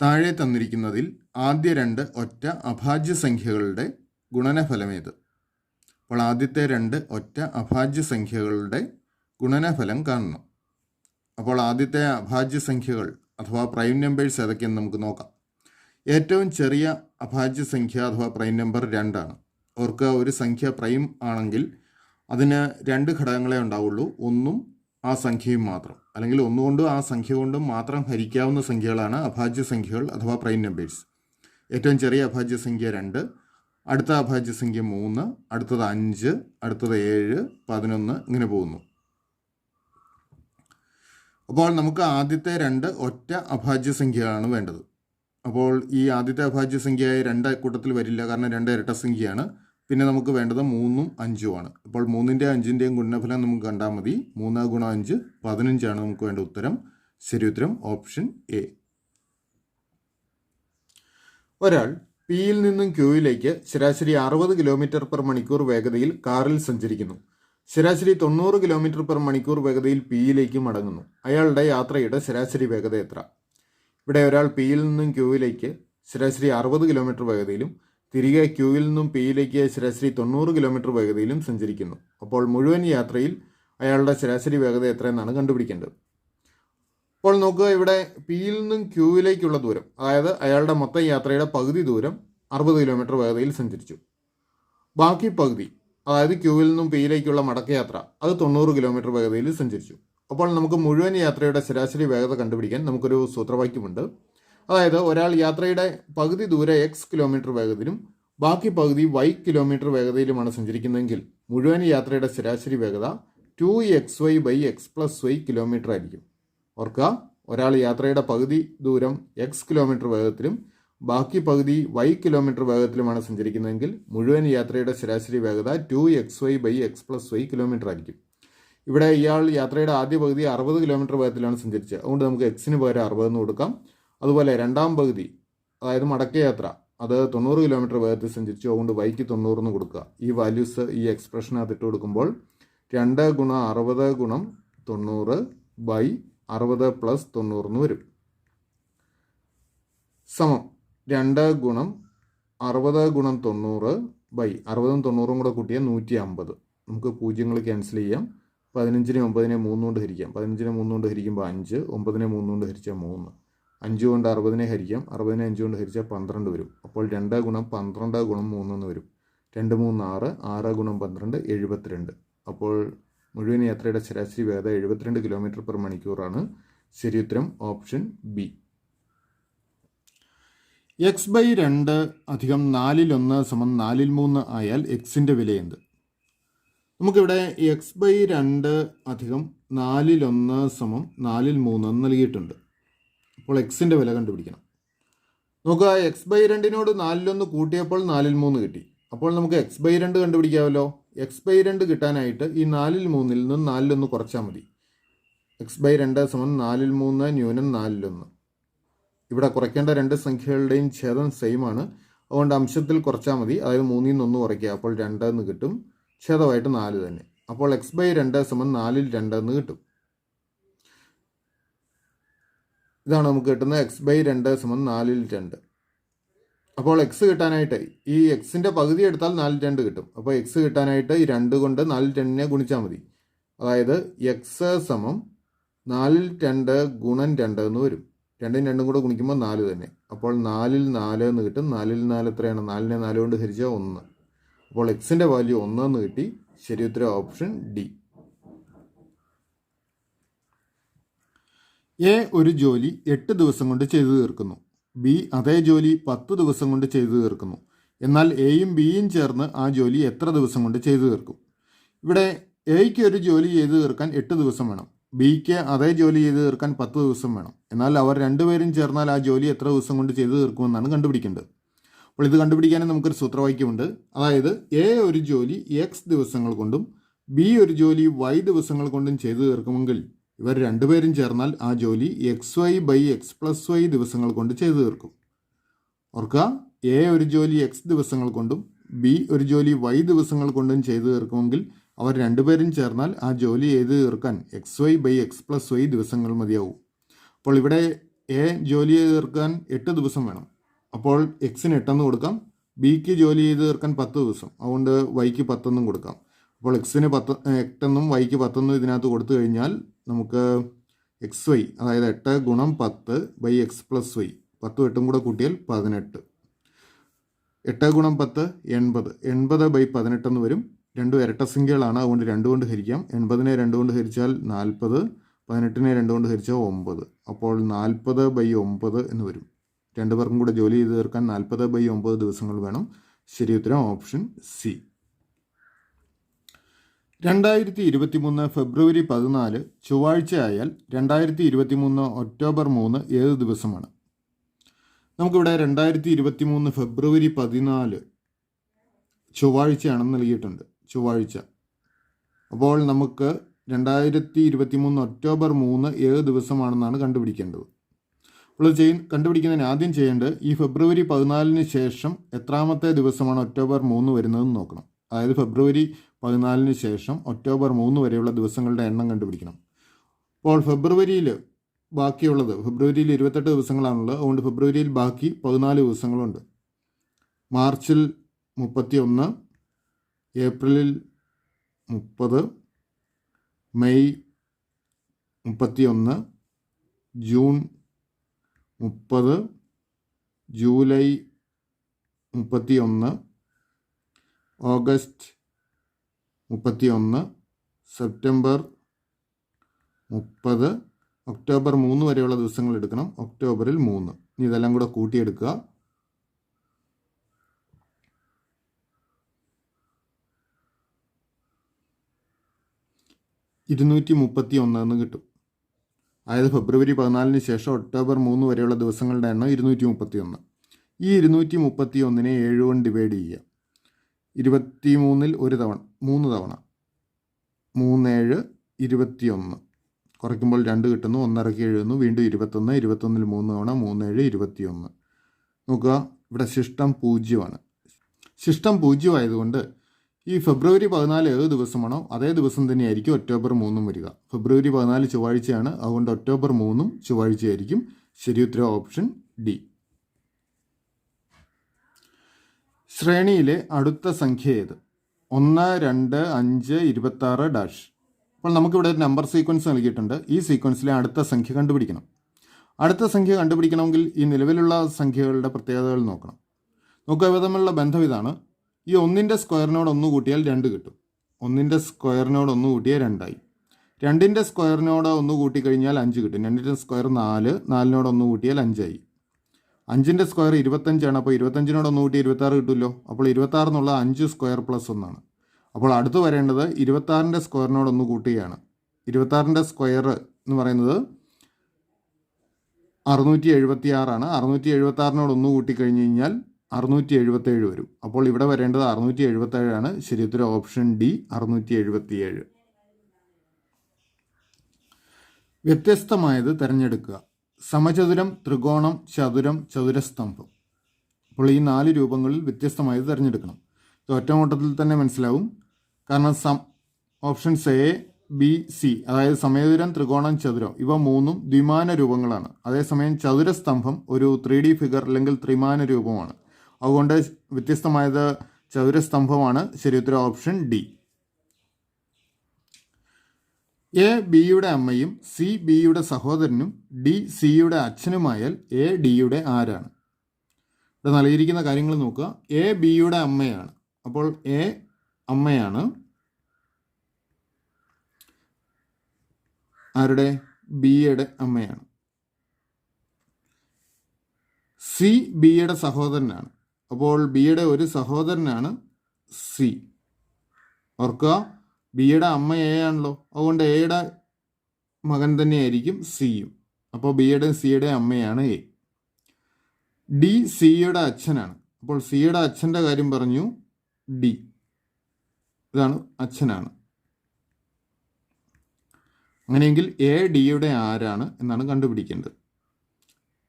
താഴെ തന്നിരിക്കുന്നതിൽ ആദ്യ രണ്ട് ഒറ്റ അഭാജ്യ സംഖ്യകളുടെ ഗുണനഫലമേത്? അപ്പോൾ ആദ്യത്തെ രണ്ട് ഒറ്റ അഭാജ്യ സംഖ്യകളുടെ ഗുണനഫലം കാണണം. അപ്പോൾ ആദ്യത്തെ അഭാജ്യ സംഖ്യകൾ അഥവാ പ്രൈം നമ്പേഴ്സ് ഏതൊക്കെയെന്ന് നമുക്ക് നോക്കാം. ഏറ്റവും ചെറിയ അഭാജ്യ സംഖ്യ അഥവാ പ്രൈം നമ്പർ 2 ആണ്. അവർക്ക് ഒരു സംഖ്യ പ്രൈം ആണെങ്കിൽ അതിന് രണ്ട് ഘടകങ്ങളെ ഉണ്ടാവുള്ളൂ, ഒന്നും ആ സംഖ്യയും മാത്രം, അല്ലെങ്കിൽ ഒന്നുകൊണ്ടും ആ സംഖ്യ കൊണ്ടും മാത്രം ഹരിക്കാവുന്ന സംഖ്യകളാണ് അഭാജ്യ സംഖ്യകൾ അഥവാ പ്രൈം നമ്പേഴ്സ്. ഏറ്റവും ചെറിയ അഭാജ്യ സംഖ്യ 2, അടുത്ത അഭാജ്യ സംഖ്യ 3, അടുത്തത് 5, അടുത്തത് 7, 11 ഇങ്ങനെ പോകുന്നു. അപ്പോൾ നമുക്ക് ആദ്യത്തെ രണ്ട് ഒറ്റ അഭാജ്യ സംഖ്യകളാണ് വേണ്ടത്. അപ്പോൾ ഈ ആദ്യത്തെ അഭാജ്യ സംഖ്യയായ 2 കൂട്ടത്തിൽ വരില്ല, കാരണം 2 ഇരട്ട സംഖ്യയാണ്. പിന്നെ നമുക്ക് വേണ്ടത് 3ഉം 5ഉം ആണ്. അപ്പോൾ 3ൻ്റെയും 5ൻ്റെയും ഗുണനഫലം നമുക്ക് കണ്ടാൽ മതി. 3 × 5 15 ആണ് നമുക്ക് വേണ്ട ഉത്തരം. ശരി ഉത്തരം ഓപ്ഷൻ എ. ഒരാൾ പിയിൽ നിന്നും ക്യൂയിലേക്ക് ശരാശരി 60 km/മണിക്കൂർ വേഗതയിൽ കാറിൽ സഞ്ചരിക്കുന്നു. ശരാശരി 90 km/മണിക്കൂർ വേഗതയിൽ പിയിലേക്ക് മടങ്ങുന്നു. അയാളുടെ യാത്രയുടെ ശരാശരി വേഗത എത്ര? ഇവിടെ ഒരാൾ പിയിൽ നിന്നും ക്യൂയിലേക്ക് ശരാശരി 60 km വേഗതയിലും തിരികെ ക്യൂയിൽ നിന്നും പിയിലേക്ക് ശരാശരി 90 km വേഗതയിലും സഞ്ചരിക്കുന്നു. അപ്പോൾ മുഴുവൻ യാത്രയിൽ അയാളുടെ ശരാശരി വേഗത എത്രയെന്നാണ് കണ്ടുപിടിക്കേണ്ടത്. അപ്പോൾ നോക്കുക, ഇവിടെ പിയിൽ നിന്നും ക്യൂയിലേക്കുള്ള ദൂരം, അതായത് അയാളുടെ മൊത്തം യാത്രയുടെ പകുതി ദൂരം 60 km വേഗതയിൽ സഞ്ചരിച്ചു. ബാക്കി പകുതി, അതായത് ക്യൂവിൽ നിന്നും പിയിലേക്കുള്ള മടക്കയാത്ര, അത് 90 km വേഗതയിൽ സഞ്ചരിച്ചു. അപ്പോൾ നമുക്ക് മുഴുവൻ യാത്രയുടെ ശരാശരി വേഗത കണ്ടുപിടിക്കാൻ നമുക്കൊരു സൂത്രവാക്യമുണ്ട്. അതായത് ഒരാൾ യാത്രയുടെ പകുതി ദൂരെ x കിലോമീറ്റർ വേഗതയിലും ബാക്കി പകുതി y കിലോമീറ്റർ വേഗതയിലുമാണ് സഞ്ചരിക്കുന്നതെങ്കിൽ മുഴുവൻ യാത്രയുടെ ശരാശരി വേഗത 2xy/x+y കിലോമീറ്റർ ആയിരിക്കും. ഓർക്കുക, ഒരാൾ യാത്രയുടെ പകുതി ദൂരം x കിലോമീറ്റർ വേഗത്തിലും ബാക്കി പകുതി y കിലോമീറ്റർ വേഗത്തിലുമാണ് സഞ്ചരിക്കുന്നതെങ്കിൽ മുഴുവൻ യാത്രയുടെ ശരാശരി വേഗത 2xy/x+y കിലോമീറ്റർ ആയിരിക്കും. ഇവിടെ ഇയാൾ യാത്രയുടെ ആദ്യ പകുതി 60 km വേഗത്തിലാണ് സഞ്ചരിച്ചത്. അതുകൊണ്ട് നമുക്ക് എക്സിന് പകരം 60 എന്ന് കൊടുക്കാം. അതുപോലെ രണ്ടാം പകുതി, അതായത് മടക്കയാത്ര, അത് 90 km വേഗത്തിൽ സഞ്ചരിച്ചു. അതുകൊണ്ട് വൈക്ക് 90 എന്ന് കൊടുക്കുക. ഈ വാല്യൂസ് ഈ എക്സ്പ്രഷനകത്ത് ഇട്ട് കൊടുക്കുമ്പോൾ 2 × 60 × 90/60 + 90 എന്ന് വരും. സമം 2 × 60 × 90/60ഉം 90ഉം കൂടെ കൂട്ടിയാൽ 150. നമുക്ക് പൂജ്യങ്ങൾ ക്യാൻസൽ ചെയ്യാം. 15നെ 9നെ 3 കൊണ്ട് ഹരിക്കാം. 15നെ 3 കൊണ്ട് ഹരിക്കുമ്പോൾ 5, 9നെ 3 കൊണ്ട് ഹരിച്ചാൽ 3, 5 കൊണ്ട് 60നെ ഹരിക്കാം. 60നെ 5 കൊണ്ട് ഹരിച്ചാൽ 12 വരും. അപ്പോൾ 2 × 12 × 3 എന്ന് വരും. 2 3 6, 6 × 12 72. അപ്പോൾ മുഴുവൻ യാത്രയുടെ ശരാശരി വേഗത 72 km/മണിക്കൂറാണ്. ശരി ഉത്തരം ഓപ്ഷൻ ബി. x/2 അധികം 4/1 = 4/3 ആയാൽ എക്സിൻ്റെ വില എന്ത്? നമുക്കിവിടെ x/2 അധികം 4/1 = 4/3 നൽകിയിട്ടുണ്ട്. അപ്പോൾ എക്സിൻ്റെ വില കണ്ടുപിടിക്കണം. നോക്കുക, x/2 4/1 കൂട്ടിയപ്പോൾ 4/3 കിട്ടി. അപ്പോൾ നമുക്ക് x/2 കണ്ടുപിടിക്കാമല്ലോ. x/2 കിട്ടാനായിട്ട് ഈ 4/3 നിന്ന് 4/1 കുറച്ചാൽ മതി. x/2 = 4/3 - 4/1. ഇവിടെ കുറയ്ക്കേണ്ട രണ്ട് സംഖ്യകളുടെയും ഛേദം സെയിം ആണ്. അതുകൊണ്ട് അംശത്തിൽ കുറച്ചാൽ മതി. അതായത് 3ൽ നിന്ന് 1 കുറയ്ക്കുക. അപ്പോൾ 2 എന്ന് കിട്ടും. ഛേദമായിട്ട് 4 തന്നെ. അപ്പോൾ x/2 = 4/2 എന്ന് കിട്ടും. ഇതാണ് നമുക്ക് കിട്ടുന്ന x/2 = 4/2. അപ്പോൾ എക്സ് കിട്ടാനായിട്ട് ഈ എക്സിൻ്റെ പകുതി എടുത്താൽ 4/2 കിട്ടും. അപ്പോൾ എക്സ് കിട്ടാനായിട്ട് ഈ 2 കൊണ്ട് 4/2നെ ഗുണിച്ചാൽ മതി. അതായത് x = 4/2 × 2 എന്ന് വരും. 2ും 2ഉം കൂടെ ഗുണിക്കുമ്പോൾ 4 തന്നെ. അപ്പോൾ 4/4 എന്ന് കിട്ടും. 4/4 എത്രയാണ്? 4നെ 4 കൊണ്ട് ഹരിച്ചാൽ 1. അപ്പോൾ എക്സിൻ്റെ വാല്യൂ 1 എന്ന് കിട്ടി. ശരി ഉത്തരം ഓപ്ഷൻ ഡി. എ ഒരു ജോലി 8 ദിവസം കൊണ്ട് ചെയ്തു തീർക്കുന്നു. ബി അതേ ജോലി 10 ദിവസം കൊണ്ട് ചെയ്തു തീർക്കുന്നു. എന്നാൽ എയും ബിയും ചേർന്ന് ആ ജോലി എത്ര ദിവസം കൊണ്ട് ചെയ്തു തീർക്കും? ഇവിടെ എയ്ക്ക് ഒരു ജോലി ചെയ്തു തീർക്കാൻ 8 ദിവസം വേണം. ബിക്ക് അതേ ജോലി ചെയ്തു തീർക്കാൻ 10 ദിവസം വേണം. എന്നാൽ അവർ രണ്ടുപേരും ചേർന്നാൽ ആ ജോലി എത്ര ദിവസം കൊണ്ട് ചെയ്തു തീർക്കുമെന്നാണ് കണ്ടുപിടിക്കേണ്ടത്. അപ്പോൾ ഇത് കണ്ടുപിടിക്കാനും നമുക്കൊരു സൂത്രവാക്യമുണ്ട്. അതായത് എ ഒരു ജോലി എക്സ് ദിവസങ്ങൾ കൊണ്ടും ബി ഒരു ജോലി വൈ ദിവസങ്ങൾ കൊണ്ടും ചെയ്തു തീർക്കുമെങ്കിൽ ഇവർ രണ്ടുപേരും ചേർന്നാൽ ആ ജോലി xy/x+y ദിവസങ്ങൾ കൊണ്ട് ചെയ്തു തീർക്കും. ഓർക്കുക, എ ഒരു ജോലി എക്സ് ദിവസങ്ങൾ കൊണ്ടും ബി ഒരു ജോലി വൈ ദിവസങ്ങൾ കൊണ്ടും ചെയ്തു തീർക്കുമെങ്കിൽ അവർ രണ്ടുപേരും ചേർന്നാൽ ആ ജോലി ചെയ്തു തീർക്കാൻ xy/x+y ദിവസങ്ങൾ മതിയാവും. അപ്പോൾ ഇവിടെ എ ജോലി ചെയ്ത് തീർക്കാൻ 8 ദിവസം വേണം. അപ്പോൾ എക്സിന് 8 കൊടുക്കാം. ബിക്ക് ജോലി ചെയ്ത് തീർക്കാൻ 10 ദിവസം, അതുകൊണ്ട് വൈക്ക് 10 കൊടുക്കാം. അപ്പോൾ എക്സിന് 8 വൈക്ക് 10 ഇതിനകത്ത് കൊടുത്തു കഴിഞ്ഞാൽ നമുക്ക് എക്സ് വൈ, അതായത് 8 ഗുണം 10 ബൈ എക്സ് പ്ലസ് വൈ, 10 8 കൂടെ കൂട്ടിയാൽ 18. 8 ഗുണം 10 80, 80 ബൈ 18 വരും. രണ്ടും ഇരട്ട സംഖ്യകളാണ്, അതുകൊണ്ട് 2 കൊണ്ട് ഹരിക്കാം. 80നെ 2 കൊണ്ട് ഹരിച്ചാൽ 40, 18നെ 2 കൊണ്ട് ഹരിച്ചാൽ 9. അപ്പോൾ 40 ബൈ 9 എന്ന് വരും. രണ്ടു പേർക്കും കൂടെ ജോലി ചെയ്ത് തീർക്കാൻ 40 ബൈ 9 ദിവസങ്ങൾ വേണം. ശരി ഉത്തരം ഓപ്ഷൻ സി. 2023 ഫെബ്രുവരി 14 ചൊവ്വാഴ്ച ആയാൽ 2023 ഒക്ടോബർ 3 ഏത് ദിവസമാണ്? നമുക്കിവിടെ 2023 ഫെബ്രുവരി 14 ചൊവ്വാഴ്ചയാണെന്ന് നൽകിയിട്ടുണ്ട്. ചൊവ്വാഴ്ച. അപ്പോൾ നമുക്ക് 2023 ഒക്ടോബർ 3 ഏത് ദിവസമാണെന്നാണ് കണ്ടുപിടിക്കേണ്ടത്. അപ്പോൾ കണ്ടുപിടിക്കുന്നതിന് ആദ്യം ചെയ്യേണ്ടത് ഈ ഫെബ്രുവരി 14 ശേഷം എത്രാമത്തെ ദിവസമാണ് ഒക്ടോബർ 3 വരുന്നതെന്ന് നോക്കണം. അതായത് ഫെബ്രുവരി 14 ശേഷം ഒക്ടോബർ 3 വരെയുള്ള ദിവസങ്ങളുടെ എണ്ണം കണ്ടുപിടിക്കണം. അപ്പോൾ ഫെബ്രുവരിയിൽ ബാക്കിയുള്ളത്, ഫെബ്രുവരിയിൽ 28 ദിവസങ്ങളാണുള്ളത്, അതുകൊണ്ട് ഫെബ്രുവരിയിൽ ബാക്കി 14 ദിവസങ്ങളുണ്ട്. മാർച്ചിൽ 31, ഏപ്രിലിൽ 30, May 31, June 30, July 31, August 31, September 30, October 3 വരെയുള്ള ദിവസങ്ങൾ എടുക്കണം. ഒക്ടോബറിൽ 3. ഇനി ഇതെല്ലാം കൂടെ കൂട്ടിയെടുക്കുക. 231 എന്ന് കിട്ടും. അതായത് ഫെബ്രുവരി 14 ശേഷം ഒക്ടോബർ 3 വരെയുള്ള ദിവസങ്ങളുടെ എണ്ണം 231. ഈ 231നെ 7 കൊണ്ട് ഡിവൈഡ് ചെയ്യുക. 23ൽ 3 തവണ 3 7 21. കുറയ്ക്കുമ്പോൾ 2 കിട്ടുന്നു. 1 ഇറക്കി എഴുതുന്നു. വീണ്ടും 21, 21ൽ 3 തവണ 3 7 21. നോക്കുക, ഇവിടെ ശിഷ്ടം 0ആണ്. ശിഷ്ടം 0 ആയതുകൊണ്ട് ഈ ഫെബ്രുവരി 14 ഏത് ദിവസമാണോ അതേ ദിവസം തന്നെയായിരിക്കും ഒക്ടോബർ 3 വരിക. ഫെബ്രുവരി 14 ചൊവ്വാഴ്ചയാണ്, അതുകൊണ്ട് ഒക്ടോബർ 3 ചൊവ്വാഴ്ചയായിരിക്കും. ശരി ഉത്തരം ഓപ്ഷൻ ഡി. ശ്രേണിയിലെ അടുത്ത സംഖ്യ ഏത്? 1 2 5 26 ഡാഷ്. അപ്പോൾ നമുക്കിവിടെ ഒരു നമ്പർ സീക്വൻസ് നൽകിയിട്ടുണ്ട്. ഈ സീക്വൻസിലെ അടുത്ത സംഖ്യ കണ്ടുപിടിക്കണം. അടുത്ത സംഖ്യ കണ്ടുപിടിക്കണമെങ്കിൽ ഈ നിലവിലുള്ള സംഖ്യകളുടെ പ്രത്യേകതകൾ നോക്കണം. നോക്കുക, ഇവ തമ്മിലുള്ള ബന്ധം ഇതാണ്. ഈ 1ൻ്റെ സ്ക്വയറിനോട് 1 കൂട്ടിയാൽ 2 കിട്ടും. 1ൻ്റെ സ്ക്വയറിനോട് 1 കൂട്ടിയാൽ 2 ആയി. 2ൻ്റെ സ്ക്വയറിനോട് 1 കൂട്ടിക്കഴിഞ്ഞാൽ 5 കിട്ടും. 2ൻ്റെ സ്ക്വയർ 4, 4നോട് 1 കൂട്ടിയാൽ 5 ആയി. 5ൻ്റെ സ്ക്വയർ 25ആണ്. അപ്പോൾ 25നോട് 1 കൂട്ടി 26 കിട്ടുമല്ലോ. അപ്പോൾ 26 എന്നുള്ള 5 സ്ക്വയർ പ്ലസ് 1 ആണ്. അപ്പോൾ അടുത്ത് വരേണ്ടത് 26ൻ്റെ സ്ക്വയറിനോട് 1 കൂട്ടുകയാണ്. 26ൻ്റെ സ്ക്വയർ എന്ന് പറയുന്നത് 676 ആണ്. 676നോട് 1 കൂട്ടിക്കഴിഞ്ഞ് കഴിഞ്ഞാൽ 677 വരും. അപ്പോൾ ഇവിടെ വരേണ്ടത് 677 ആണ്. ശരി ഉത്തരം ഓപ്ഷൻ ഡി 677. വ്യത്യസ്തമായത് തിരഞ്ഞെടുക്കുക. സമചതുരം, ത്രികോണം, ചതുരം, ചതുരസ്തംഭം. അപ്പോൾ ഈ 4 രൂപങ്ങളിൽ വ്യത്യസ്തമായത് തിരഞ്ഞെടുക്കണം. ഇത് ഒറ്റനോട്ടത്തിൽ തന്നെ മനസ്സിലാവും. കാരണം ഓപ്ഷൻസ് എ ബി സി, അതായത് സമചതുരം, ത്രികോണം, ചതുരം, ഇവ 3ഉം ദ്വിമാന രൂപങ്ങളാണ്. അതേസമയം ചതുരസ്തംഭം ഒരു 3D ഫിഗർ അല്ലെങ്കിൽ ത്രിമാന രൂപമാണ്. അതുകൊണ്ട് വ്യത്യസ്തമായത് ചതുരസ്തംഭമാണ്. ശരി ഉത്തരം ഓപ്ഷൻ ഡി. എ ബിയുടെ അമ്മയും സി ബിയുടെ സഹോദരനും ഡി സിയുടെ അച്ഛനുമായാൽ എ ഡിയുടെ ആരാണ്? ഇവിടെ നൽകിയിരിക്കുന്ന കാര്യങ്ങൾ നോക്കുക. എ ബിയുടെ അമ്മയാണ്. അപ്പോൾ എ അമ്മയാണ്. ആരുടെ? ബിയുടെ അമ്മയാണ്. സി ബിയുടെ സഹോദരനാണ്. അപ്പോൾ ബിയുടെ ഒരു സഹോദരനാണ് സി. ഓർക്കുക, ബിയുടെ അമ്മ എ ആണല്ലോ, അതുകൊണ്ട് എയുടെ മകൻ തന്നെയായിരിക്കും സിയും. അപ്പോൾ ബിയുടെ സിയുടെ അമ്മയാണ് എ. ഡി സിയുടെ അച്ഛനാണ്. അപ്പോൾ സിയുടെ അച്ഛൻ്റെ കാര്യം പറഞ്ഞു ഡി. ഇതാണ് അച്ഛനാണ്. അങ്ങനെയെങ്കിൽ എ ഡിയുടെ ആരാണ് എന്നാണ് കണ്ടുപിടിക്കേണ്ടത്.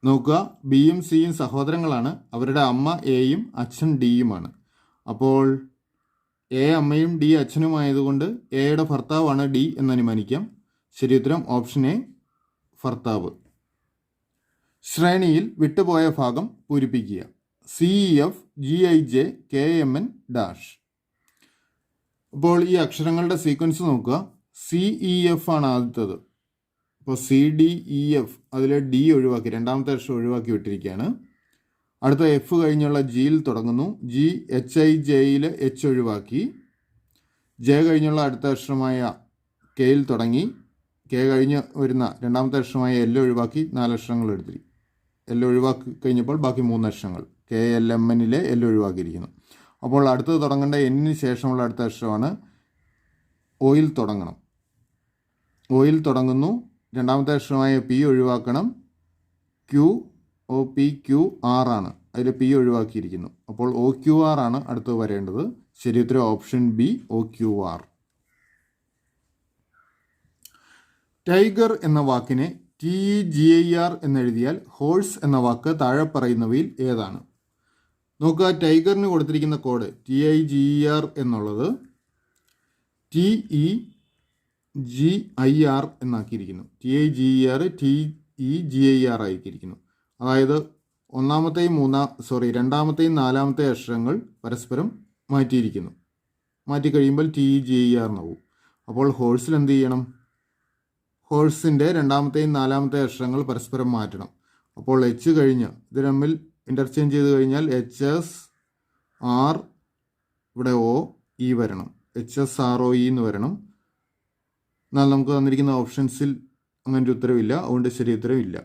നോക്കുക, ബിയും സിയും സഹോദരങ്ങളാണ്. അവരുടെ അമ്മ എയും അച്ഛൻ ഡിയുമാണ്. അപ്പോൾ എ അമ്മയും ഡി അച്ഛനുമായതുകൊണ്ട് എയുടെ ഭർത്താവാണ് ഡി എന്ന് അനുമാനിക്കാം. ശരി ഉത്തരം ഓപ്ഷൻ എ ഭർത്താവ്. ശ്രേണിയിൽ വിട്ടുപോയ ഭാഗം പൂരിപ്പിക്കുക. CEF GIJ KMN dash. അപ്പോൾ ഈ അക്ഷരങ്ങളുടെ സീക്വൻസ് നോക്കുക. CEF ആണ് ആദ്യത്തേത്. അപ്പോൾ CDEF അതിൽ D ഒഴിവാക്കി, രണ്ടാമത്തെ അക്ഷരം ഒഴിവാക്കി വിട്ടിരിക്കുകയാണ്. അടുത്ത F കഴിഞ്ഞുള്ള Gയിൽ തുടങ്ങുന്നു. GHIJയിൽ H ഒഴിവാക്കി. J കഴിഞ്ഞുള്ള അടുത്ത അക്ഷരമായ Kയിൽ തുടങ്ങി. K കഴിഞ്ഞ് വരുന്ന രണ്ടാമത്തെ അക്ഷരമായ L ഒഴിവാക്കി 4 അക്ഷരങ്ങൾ എടുത്തിരി. L ഒഴിവാക്കി കഴിഞ്ഞപ്പോൾ ബാക്കി 3 അക്ഷരങ്ങൾ. KLMNലെ L ഒഴിവാക്കിയിരിക്കുന്നു. അപ്പോൾ അടുത്തത് തുടങ്ങേണ്ട Nന് ശേഷമുള്ള അടുത്ത അക്ഷരമാണ് Oയിൽ തുടങ്ങണം. Oയിൽ തുടങ്ങുന്നു. രണ്ടാമത്തെ അക്ഷരമായ P ഒഴിവാക്കണം. OPQR ആണ്. അതിൽ P ഒഴിവാക്കിയിരിക്കുന്നു. അപ്പോൾ OQR ആണ് അടുത്ത് വരേണ്ടത്. ശരി ഉത്തരം ഓപ്ഷൻ B OQR. ടൈഗർ എന്ന വാക്കിനെ TEGIR എന്നെഴുതിയാൽ ഹോഴ്സ് എന്ന വാക്ക് താഴെ പറയുന്നവയിൽ ഏതാണ്? നോക്കുക, ടൈഗറിന് കൊടുത്തിരിക്കുന്ന കോഡ് TIGER എന്നുള്ളത് TEGIR എന്നാക്കിയിരിക്കുന്നു. TIGER TEGIR ആക്കിയിരിക്കുന്നു. അതായത് രണ്ടാമത്തെയും നാലാമത്തെയും അക്ഷരങ്ങൾ പരസ്പരം മാറ്റിയിരിക്കുന്നു. മാറ്റി കഴിയുമ്പോൾ TEGIR എന്നാവും. അപ്പോൾ ഹോഴ്സിൽ എന്ത് ചെയ്യണം? ഹോഴ്സിൻ്റെ രണ്ടാമത്തെയും നാലാമത്തെയും അക്ഷരങ്ങൾ പരസ്പരം മാറ്റണം. അപ്പോൾ H കഴിഞ്ഞ് ഇത് തമ്മിൽ ഇൻ്റർചേഞ്ച് ചെയ്ത് കഴിഞ്ഞാൽ HSR, ഇവിടെ OE വരണം. HSROE എന്ന് വരണം. എന്നാൽ നമുക്ക് തന്നിരിക്കുന്ന ഓപ്ഷൻസിൽ അങ്ങനൊരു ഉത്തരവില്ല. അതുകൊണ്ട് ശരി ഉത്തരവില്ല.